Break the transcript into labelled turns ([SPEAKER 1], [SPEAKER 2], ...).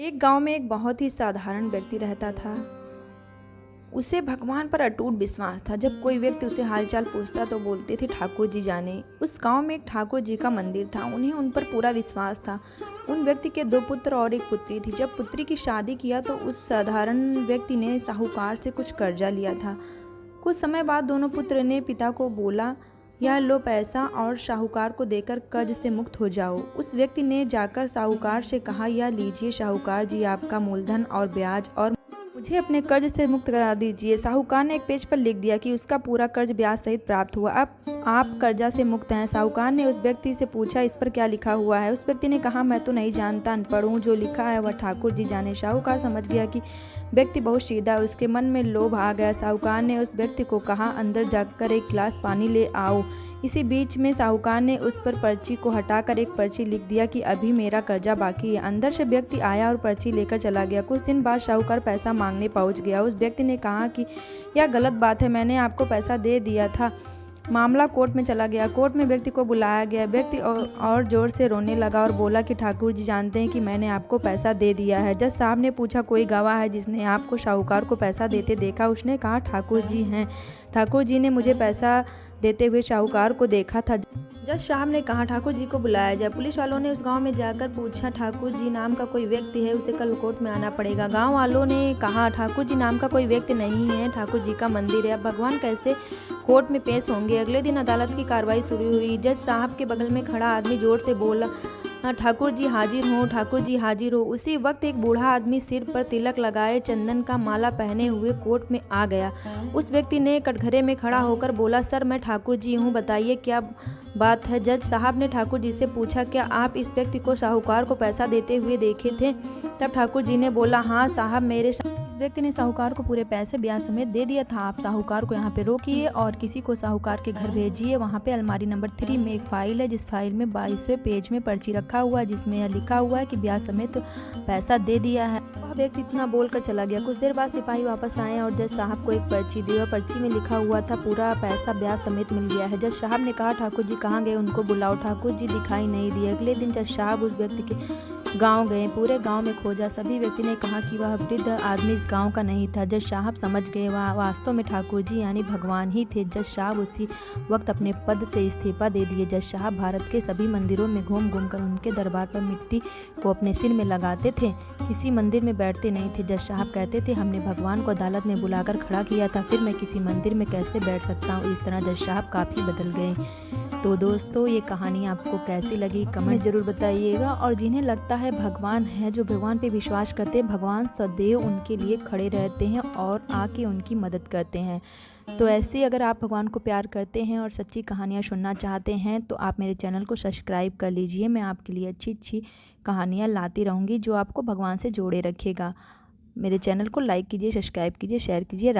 [SPEAKER 1] एक गांव में एक बहुत ही साधारण व्यक्ति रहता था। उसे भगवान पर अटूट विश्वास था। जब कोई व्यक्ति उसे हालचाल पूछता तो बोलते थे ठाकुर जी जाने। उस गांव में एक ठाकुर जी का मंदिर था। उन्हें उन पर पूरा विश्वास था। उन व्यक्ति के 2 पुत्र और एक पुत्री थी। जब पुत्री की शादी किया तो उस साधारण व्यक्ति ने साहूकार से कुछ कर्जा लिया था। कुछ समय बाद दोनों पुत्र ने पिता को बोला, यह लो पैसा और साहूकार को देकर कर्ज से मुक्त हो जाओ। उस व्यक्ति ने जाकर साहूकार से कहा, यह लीजिए साहूकार जी आपका मूलधन और ब्याज, और मुझे अपने कर्ज से मुक्त करा दीजिए। साहूकार ने एक पेज पर लिख दिया कि उसका पूरा कर्ज ब्याज सहित प्राप्त हुआ। अब आप कर्जा से मुक्त हैं। साहूकार ने उस व्यक्ति से पूछा, इस पर क्या लिखा हुआ है? उस व्यक्ति ने कहा, मैं तो नहीं जानता, अनपढ़ हूँ। जो लिखा है वह ठाकुर जी जाने। साहूकार समझ गया कि व्यक्ति बहुत सीधा है। उसके मन में लोभ आ गया। साहूकार ने उस व्यक्ति को कहा, अंदर जाकर एक गिलास पानी ले आओ। इसी बीच में साहूकार ने उस पर पर्ची को हटाकर एक पर्ची लिख दिया कि अभी मेरा कर्जा बाकी है। अंदर से व्यक्ति आया और पर्ची लेकर चला गया। कुछ दिन बाद साहूकार पैसा मांगने पहुंच गया। उस व्यक्ति ने कहा कि यह गलत बात है, मैंने आपको पैसा दे दिया था। मामला कोर्ट में चला गया। कोर्ट में व्यक्ति को बुलाया गया। व्यक्ति और जोर से रोने लगा और बोला कि ठाकुर जी जानते हैं कि मैंने आपको पैसा दे दिया है। जज साहब ने पूछा, कोई गवाह है जिसने आपको साहूकार को पैसा देते देखा? उसने कहा, ठाकुर जी हैं। ठाकुर जी ने मुझे पैसा देते हुए साहूकार को देखा था। जज साहब ने कहा, ठाकुर जी को बुलाया जाए। पुलिस वालों ने उस गांव में जाकर पूछा, ठाकुर जी नाम का कोई व्यक्ति है? उसे कल कोर्ट में आना पड़ेगा। गांव वालों ने कहा, ठाकुर जी नाम का कोई व्यक्ति नहीं है, ठाकुर जी का मंदिर है। अब भगवान कैसे कोर्ट में पेश होंगे? अगले दिन अदालत की कार्रवाई शुरू हुई। जज साहब के बगल में खड़ा आदमी जोर से बोला, ठाकुर जी हाजिर हो, ठाकुर जी हाजिर हो। उसी वक्त एक बूढ़ा आदमी सिर पर तिलक लगाए, चंदन का माला पहने हुए कोर्ट में आ गया। उस व्यक्ति ने कटघरे में खड़ा होकर बोला, सर मैं ठाकुर जी हूँ, बताइए क्या बात है? जज साहब ने ठाकुर जी से पूछा, क्या आप इस व्यक्ति को साहूकार को पैसा देते हुए देखे थे? तब ठाकुर जी ने बोला, हाँ साहब, इस व्यक्ति ने साहूकार को पूरे पैसे ब्याज समेत दे दिया था। आप साहूकार को यहाँ पे रोकिए और किसी को साहूकार के घर भेजिए। वहाँ पे अलमारी नंबर 3 में एक फाइल है, जिस फाइल में 22वें पेज में पर्ची रखा हुआ है, जिसमें यह लिखा हुआ है कि ब्याज समेत पैसा दे दिया है। वह व्यक्ति इतना बोलकर चला गया। कुछ देर बाद सिपाही वापस आए और जज साहब को एक पर्ची दी। वह पर्ची में लिखा हुआ था, पूरा पैसा ब्याज समेत मिल गया है। जज साहब ने कहा, ठाकुर जी कहाँ गए? उनको बुलाओ। ठाकुर जी दिखाई नहीं दिए। अगले दिन जज साहब उस व्यक्ति के गांव गए। पूरे गांव में खोजा। सभी व्यक्ति ने कहा कि वह वृद्ध आदमी इस गांव का नहीं था। जज साहब समझ गए वह वास्तव में ठाकुर जी यानी भगवान ही थे। जज साहब उसी वक्त अपने पद से इस्तीफा दे दिए। जज साहब भारत के सभी मंदिरों में घूम घूम कर उनके दरबार पर मिट्टी को अपने सिर में लगाते थे। किसी मंदिर में बैठते नहीं थे। जज साहब कहते थे, हमने भगवान को अदालत में बुलाकर खड़ा किया था, फिर मैं किसी मंदिर में कैसे बैठ सकता हूँ? इस तरह जज साहब काफ़ी बदल गए। तो दोस्तों, ये कहानी आपको कैसी लगी कमेंट ज़रूर बताइएगा। और जिन्हें लगता है भगवान है, जो भगवान पे विश्वास करते हैं, भगवान सदैव उनके लिए खड़े रहते हैं और आके उनकी मदद करते हैं। तो ऐसे अगर आप भगवान को प्यार करते हैं और सच्ची कहानियाँ सुनना चाहते हैं तो आप मेरे चैनल को सब्सक्राइब कर लीजिए। मैं आपके लिए अच्छी अच्छी कहानियाँ लाती रहूँगी जो आपको भगवान से जोड़े रखेगा। मेरे चैनल को लाइक कीजिए, सब्सक्राइब कीजिए, शेयर कीजिए।